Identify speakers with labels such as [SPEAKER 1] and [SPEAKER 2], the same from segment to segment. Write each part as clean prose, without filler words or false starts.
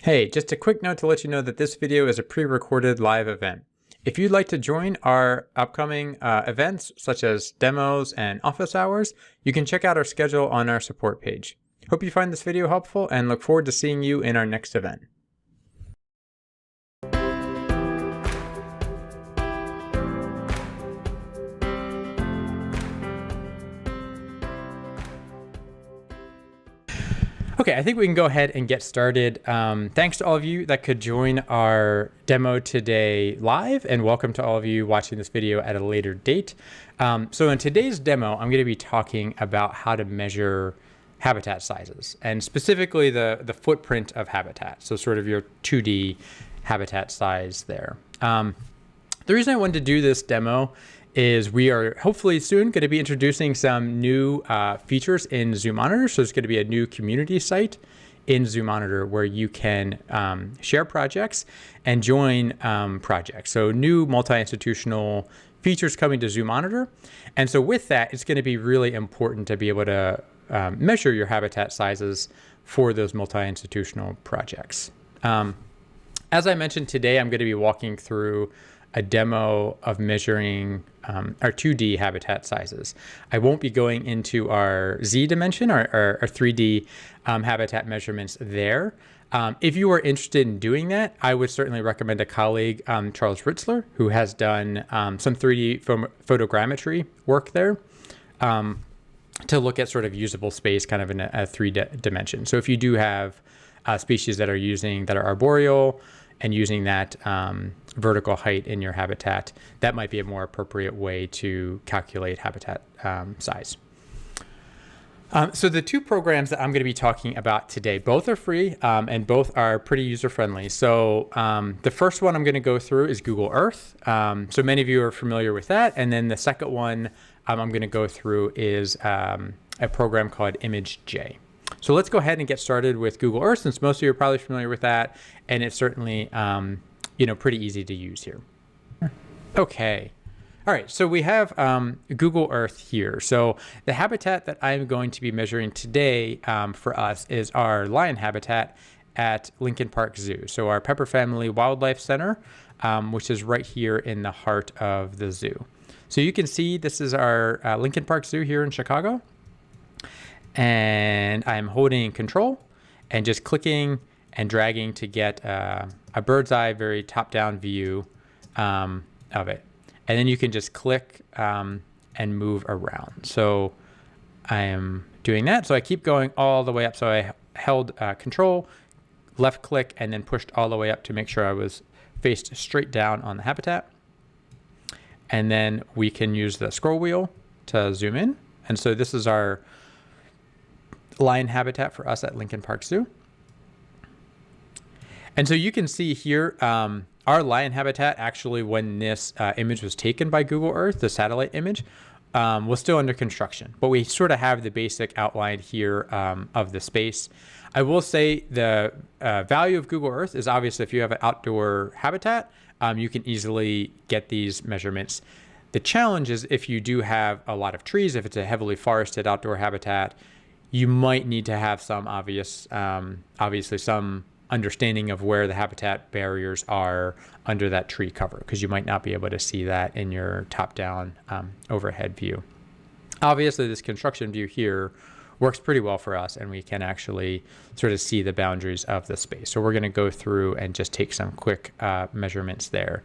[SPEAKER 1] Hey, just a quick note to let you know that this video is a pre-recorded live event. If you'd like to join our upcoming events, such as demos and office hours, you can check out our schedule on our support page. Hope you find this video helpful and look forward to seeing you in our next event. Okay, I think we can go ahead and get started. Thanks to all of you that could join our demo today live, and welcome to all of you watching this video at a later date. So in today's demo, I'm going to be talking about how to measure habitat sizes, and specifically the footprint of habitat, so sort of your 2D habitat size there. The reason I wanted to do this demo is we are hopefully soon going to be introducing some new features in ZooMonitor. So it's going to be a new community site in ZooMonitor where you can share projects and join projects. So new multi-institutional features coming to ZooMonitor. And so with that, it's going to be really important to be able to measure your habitat sizes for those multi-institutional projects. As I mentioned today, I'm going to be walking through a demo of measuring our 2D habitat sizes. I won't be going into our Z dimension, our 3D habitat measurements there. If you are interested in doing that, I would certainly recommend a colleague, Charles Ritzler, who has done some 3D photogrammetry work there to look at sort of usable space kind of in a 3 dimension. So if you do have species that are arboreal and using that vertical height in your habitat, that might be a more appropriate way to calculate habitat size. So the two programs that I'm going to be talking about today, both are free and both are pretty user-friendly. So the first one I'm going to go through is Google Earth. So many of you are familiar with that. And then the second one I'm going to go through is a program called ImageJ. So let's go ahead and get started with Google Earth, since most of you are probably familiar with that, and it's certainly pretty easy to use here. Okay. All right, so we have Google Earth here. So the habitat that I'm going to be measuring today for us is our lion habitat at Lincoln Park Zoo. So our Pepper Family Wildlife Center, which is right here in the heart of the zoo. So you can see this is our Lincoln Park Zoo here in Chicago. And I'm holding control and just clicking and dragging to get a bird's eye, very top-down view of it. And then you can just click and move around. So I am doing that. So I keep going all the way up. So I held control, left click, and then pushed all the way up to make sure I was faced straight down on the habitat. And then we can use the scroll wheel to zoom in. And so this is our lion habitat for us at Lincoln Park Zoo. And so you can see here, our lion habitat, actually, when this image was taken by Google Earth, the satellite image, was still under construction. But we sort of have the basic outline here of the space. I will say the value of Google Earth is obviously if you have an outdoor habitat, you can easily get these measurements. The challenge is if you do have a lot of trees, if it's a heavily forested outdoor habitat, you might need to have some obviously some understanding of where the habitat barriers are under that tree cover, because you might not be able to see that in your top-down overhead view. Obviously, this construction view here works pretty well for us, and we can actually sort of see the boundaries of the space. So we're going to go through and just take some quick measurements there.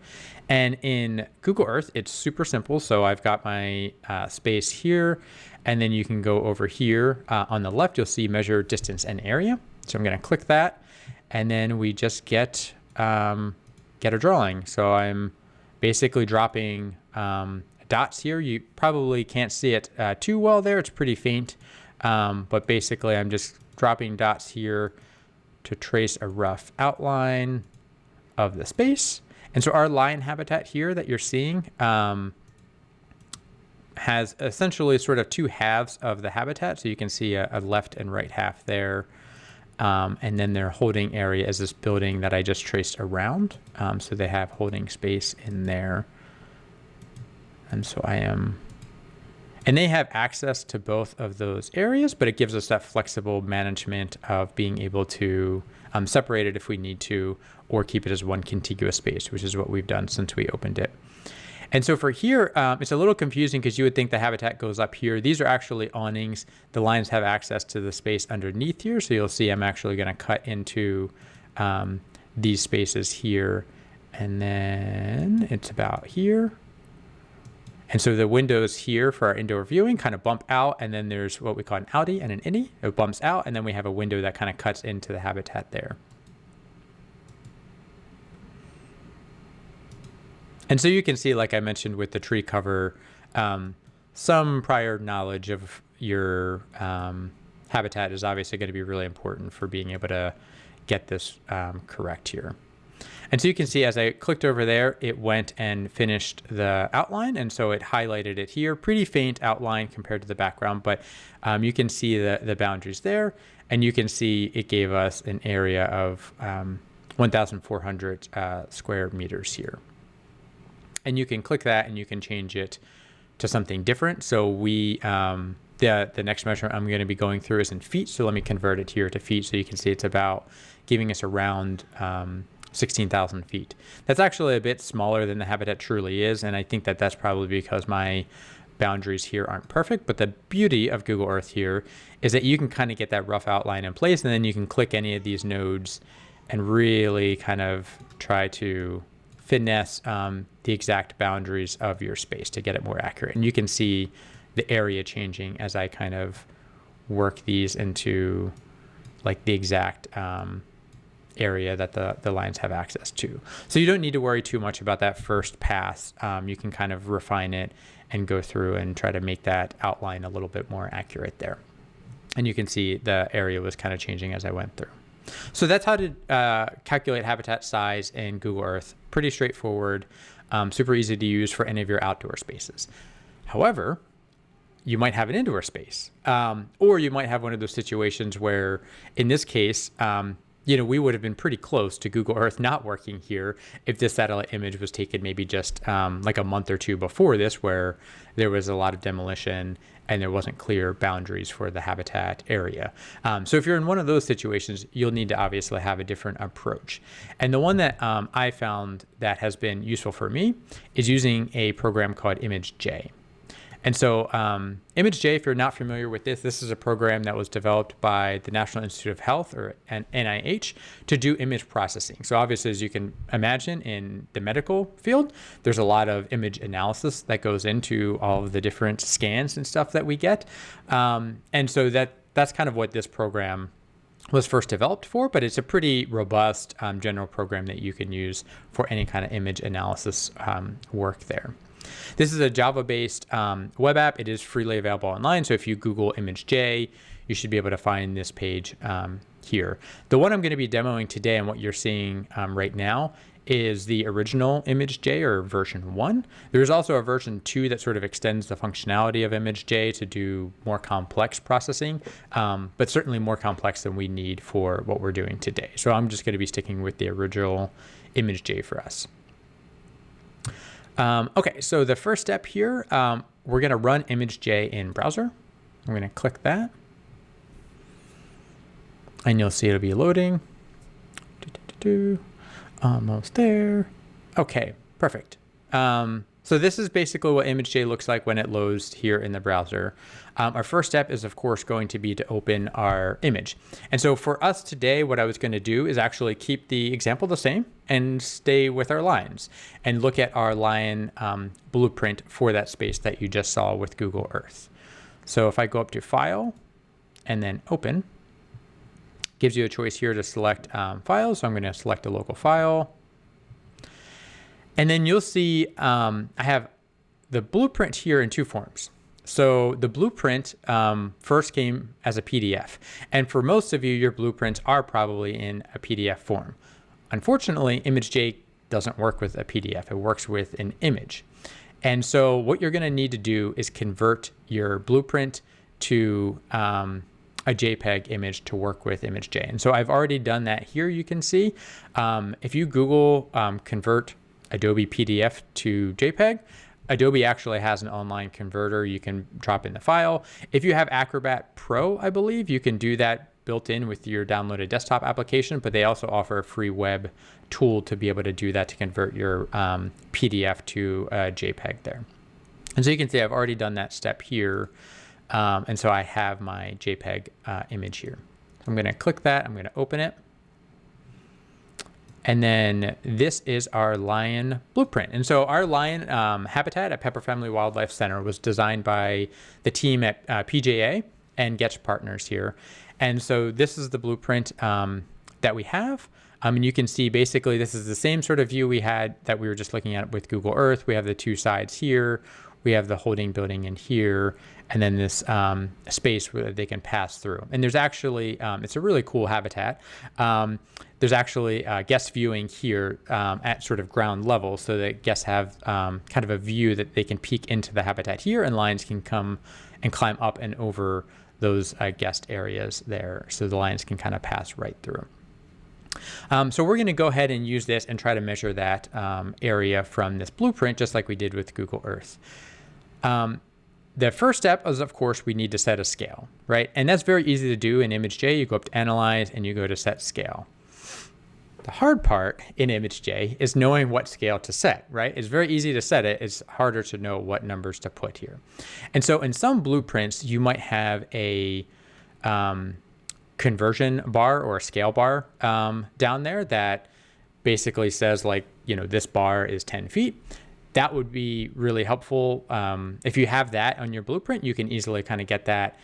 [SPEAKER 1] And in Google Earth, it's super simple. So I've got my space here, and then you can go over here. On the left, you'll see measure distance and area. So I'm going to click that, and then we just get a drawing. So I'm basically dropping dots here. You probably can't see it too well there. It's pretty faint. But basically I'm just dropping dots here to trace a rough outline of the space. And so our lion habitat here that you're seeing has essentially sort of two halves of the habitat. So you can see a left and right half there. And then their holding area is this building that I just traced around. So they have holding space in there. And so I am And they have access to both of those areas, but it gives us that flexible management of being able to separate it if we need to, or keep it as one contiguous space, which is what we've done since we opened it. And so for here, it's a little confusing because you would think the habitat goes up here. These are actually awnings. The lines have access to the space underneath here. So you'll see I'm actually going to cut into these spaces here. And then it's about here. And so the windows here for our indoor viewing kind of bump out, and then there's what we call an outie and an innie. It bumps out, and then we have a window that kind of cuts into the habitat there. And so you can see, like I mentioned with the tree cover, some prior knowledge of your habitat is obviously going to be really important for being able to get this correct here. And so you can see as I clicked over there, it went and finished the outline. And so it highlighted it here, pretty faint outline compared to the background, but you can see the boundaries there. And you can see it gave us an area of 1,400 square meters here. And you can click that and you can change it to something different. So we, the next measurement I'm going to be going through is in feet. So let me convert it here to feet. So you can see it's about giving us around 16,000 feet. That's actually a bit smaller than the habitat truly is. And I think that that's probably because my boundaries here aren't perfect. But the beauty of Google Earth here is that you can kind of get that rough outline in place, and then you can click any of these nodes and really kind of try to finesse the exact boundaries of your space to get it more accurate. And you can see the area changing as I kind of work these into like the exact area that the lines have access to. So you don't need to worry too much about that first pass. You can kind of refine it and go through and try to make that outline a little bit more accurate there. And you can see the area was kind of changing as I went through. So that's how to calculate habitat size in Google Earth. Pretty straightforward, super easy to use for any of your outdoor spaces. However, you might have an indoor space, or you might have one of those situations where, in this case, we would have been pretty close to Google Earth not working here if this satellite image was taken maybe just like a month or two before this, where there was a lot of demolition and there wasn't clear boundaries for the habitat area. So if you're in one of those situations, you'll need to obviously have a different approach. And the one that I found that has been useful for me is using a program called ImageJ. And so ImageJ, if you're not familiar with this is a program that was developed by the National Institute of Health, or NIH, to do image processing. So obviously, as you can imagine, in the medical field, there's a lot of image analysis that goes into all of the different scans and stuff that we get. And so that's kind of what this program was first developed for, but it's a pretty robust general program that you can use for any kind of image analysis work there. This is a Java-based web app. It is freely available online. So if you Google ImageJ, you should be able to find this page here. The one I'm going to be demoing today and what you're seeing right now is the original ImageJ, or version 1. There's also a version 2 that sort of extends the functionality of ImageJ to do more complex processing, but certainly more complex than we need for what we're doing today. So I'm just going to be sticking with the original ImageJ for us. Okay, so the first step here, we're going to run ImageJ in browser. I'm going to click that. And you'll see it'll be loading. Almost there. Okay, perfect. So this is basically what ImageJ looks like when it loads here in the browser. Our first step is, of course, going to be to open our image. And so for us today, what I was going to do is actually keep the example the same and stay with our lines and look at our line blueprint for that space that you just saw with Google Earth. So if I go up to File and then Open, gives you a choice here to select files. So I'm going to select a local file. And then you'll see I have the blueprint here in two forms. So the blueprint first came as a PDF. And for most of you, your blueprints are probably in a PDF form. Unfortunately, ImageJ doesn't work with a PDF. It works with an image. And so what you're going to need to do is convert your blueprint to a JPEG image to work with ImageJ. And so I've already done that here, you can see. If you Google convert Adobe PDF to JPEG, Adobe actually has an online converter. You can drop in the file. If you have Acrobat Pro, I believe, you can do that built in with your downloaded desktop application, but they also offer a free web tool to be able to do that, to convert your PDF to JPEG there. And so you can see I've already done that step here. And so I have my JPEG image here. So I'm going to click that. I'm going to open it. And then this is our lion blueprint. And so our lion habitat at Pepper Family Wildlife Center was designed by the team at PJA and Getch Partners here. And so this is the blueprint that we have. And you can see basically this is the same sort of view we had that we were just looking at with Google Earth. We have the two sides here. We have the holding building in here, and then this space where they can pass through. And there's actually, it's a really cool habitat. There's actually guest viewing here at sort of ground level, so that guests have kind of a view that they can peek into the habitat here, and lions can come and climb up and over those guest areas there, so the lions can kind of pass right through. So we're going to go ahead and use this and try to measure that area from this blueprint, just like we did with Google Earth. The first step is, of course, we need to set a scale, right? And that's very easy to do in ImageJ. You go up to Analyze and you go to Set Scale. The hard part in ImageJ is knowing what scale to set, right? It's very easy to set it. It's harder to know what numbers to put here. And so in some blueprints, you might have a conversion bar or a scale bar down there that basically says, like, you know, this bar is 10 feet. That would be really helpful. If you have that on your blueprint, you can easily kind of get that.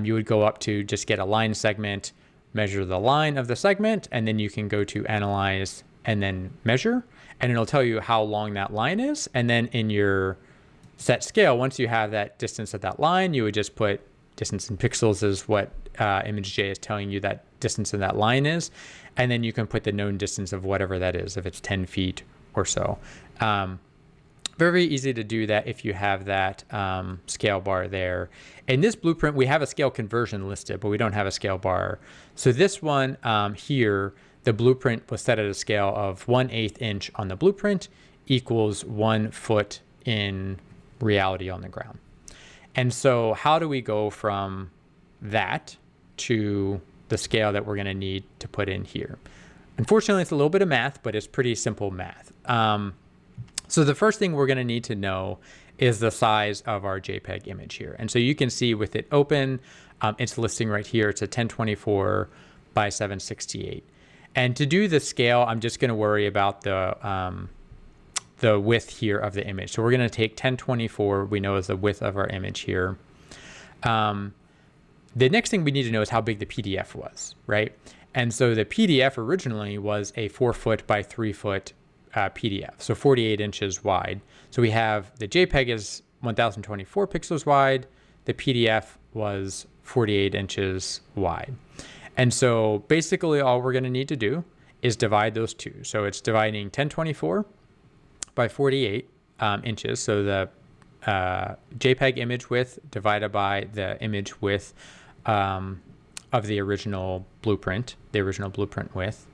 [SPEAKER 1] You would go up to just get a line segment, measure the line of the segment, and then you can go to Analyze and then Measure, and it'll tell you how long that line is. And then in your set scale, once you have that distance of that line, you would just put distance in pixels is what ImageJ is telling you that distance of that line is. And then you can put the known distance of whatever that is, if it's 10 feet or so. Very easy to do that if you have that scale bar there. In this blueprint, we have a scale conversion listed, but we don't have a scale bar. So this one here, the blueprint was set at a scale of 1/8 inch on the blueprint equals 1 foot in reality on the ground. And so how do we go from that to the scale that we're going to need to put in here? Unfortunately, it's a little bit of math, but it's pretty simple math. So the first thing we're going to need to know is the size of our JPEG image here. And so you can see with it open, it's listing right here. It's a 1024 by 768. And to do the scale, I'm just going to worry about the width here of the image. So we're going to take 1024, we know is the width of our image here. The next thing we need to know is how big the PDF was, right? And so the PDF originally was a 4 foot by 3 foot PDF, so 48 inches wide. So we have the JPEG is 1024 pixels wide. The PDF was 48 inches wide. And so basically all we're going to need to do is divide those two. So it's dividing 1024 by 48 inches. So the JPEG image width divided by the image width of the original blueprint width.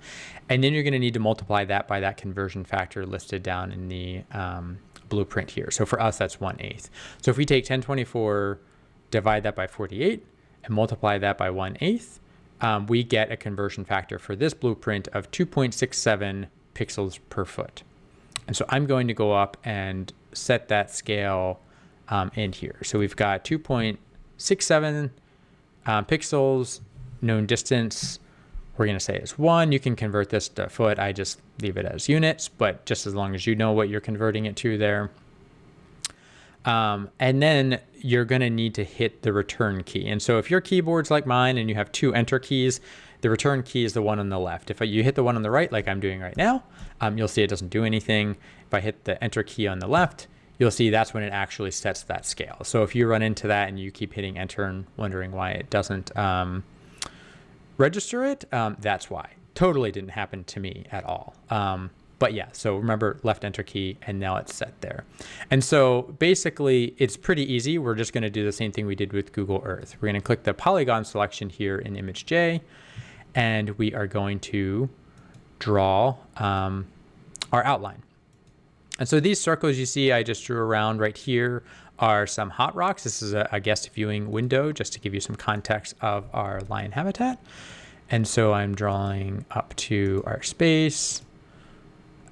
[SPEAKER 1] And then you're going to need to multiply that by that conversion factor listed down in the blueprint here. So for us, that's 1/8. So if we take 1024, divide that by 48, and multiply that by 1/8, we get a conversion factor for this blueprint of 2.67 pixels per foot. And so I'm going to go up and set that scale in here. So we've got 2.67 pixels, known distance, we're going to say is 1. You can convert this to foot. I just leave it as units, but just as long as you know what you're converting it to there. And then you're going to need to hit the return key. And so if your keyboard's like mine and you have 2 enter keys, the return key is the one on the left. If you hit the one on the right, like I'm doing right now, you'll see it doesn't do anything. If I hit the enter key on the left, you'll see that's when it actually sets that scale. So if you run into that and you keep hitting enter and wondering why it doesn't register it, that's why. Totally didn't happen to me at all. But yeah, so remember left enter key, and now it's set there. And so basically it's pretty easy. We're just going to do the same thing we did with Google Earth. We're going to click the polygon selection here in ImageJ, and we are going to draw our outline. And so these circles you see I just drew around right here are some hot rocks. This is a guest viewing window just to give you some context of our lion habitat. And so I'm drawing up to our space.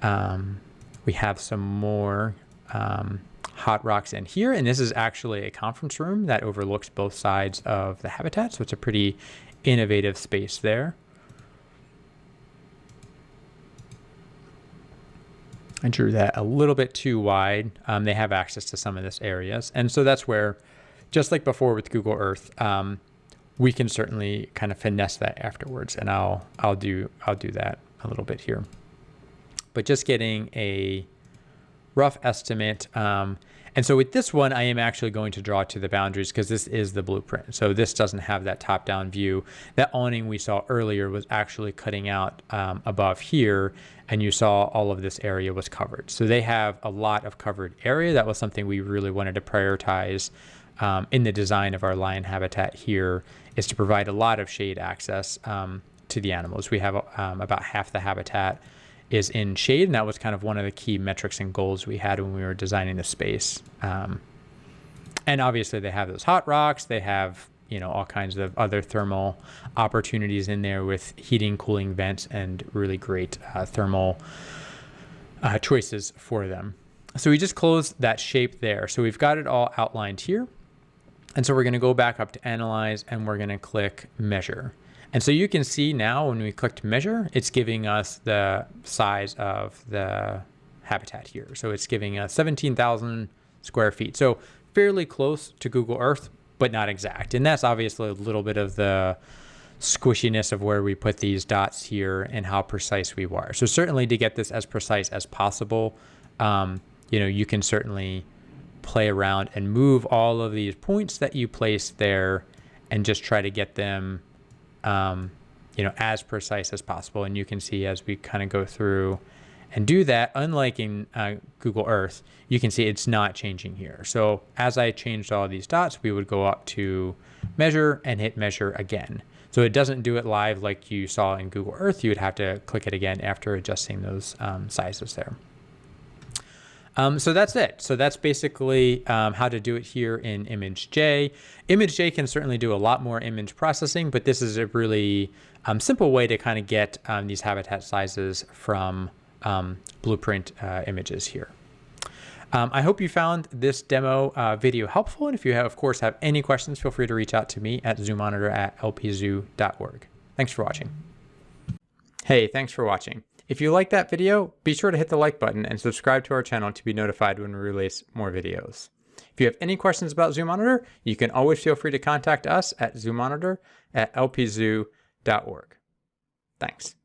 [SPEAKER 1] We have some more hot rocks in here, and this is actually a conference room that overlooks both sides of the habitat, so it's a pretty innovative space there. I drew that a little bit too wide. They have access to some of this areas, and so that's where, just like before with Google Earth, we can certainly kind of finesse that afterwards, and I'll do that a little bit here. But just getting a rough estimate. And so with this one, I am actually going to draw to the boundaries because this is the blueprint. So this doesn't have that top-down view. That awning we saw earlier was actually cutting out above here, and you saw all of this area was covered. So they have a lot of covered area. That was something we really wanted to prioritize in the design of our lion habitat here, is to provide a lot of shade access to the animals. We have about half the habitat is in shade, and that was kind of one of the key metrics and goals we had when we were designing the space. And obviously they have those hot rocks, they have, you know, all kinds of other thermal opportunities in there with heating, cooling vents, and really great thermal choices for them. So we just closed that shape there. So we've got it all outlined here. And so we're going to go back up to analyze, and we're going to click measure. And so you can see now when we clicked measure, it's giving us the size of the habitat here. So it's giving us 17,000 square feet. So fairly close to Google Earth, but not exact. And that's obviously a little bit of the squishiness of where we put these dots here and how precise we were. So certainly to get this as precise as possible, you know, you can certainly play around and move all of these points that you placed there and just try to get them you know, as precise as possible. And you can see as we kind of go through and do that, unlike in Google Earth, you can see it's not changing here. So as I changed all these dots, we would go up to measure and hit measure again. So it doesn't do it live like you saw in Google Earth. You would have to click it again after adjusting those sizes there. So that's it. So that's basically how to do it here in ImageJ. ImageJ can certainly do a lot more image processing, but this is a really simple way to kind of get these habitat sizes from blueprint images here. I hope you found this demo video helpful. And if you have, of course, have any questions, feel free to reach out to me at zoomonitor@lpzoo.org. Thanks for watching. Hey, thanks for watching. If you liked that video, be sure to hit the like button and subscribe to our channel to be notified when we release more videos. If you have any questions about ZooMonitor, you can always feel free to contact us at zoomonitor@lpzoo.org. Thanks.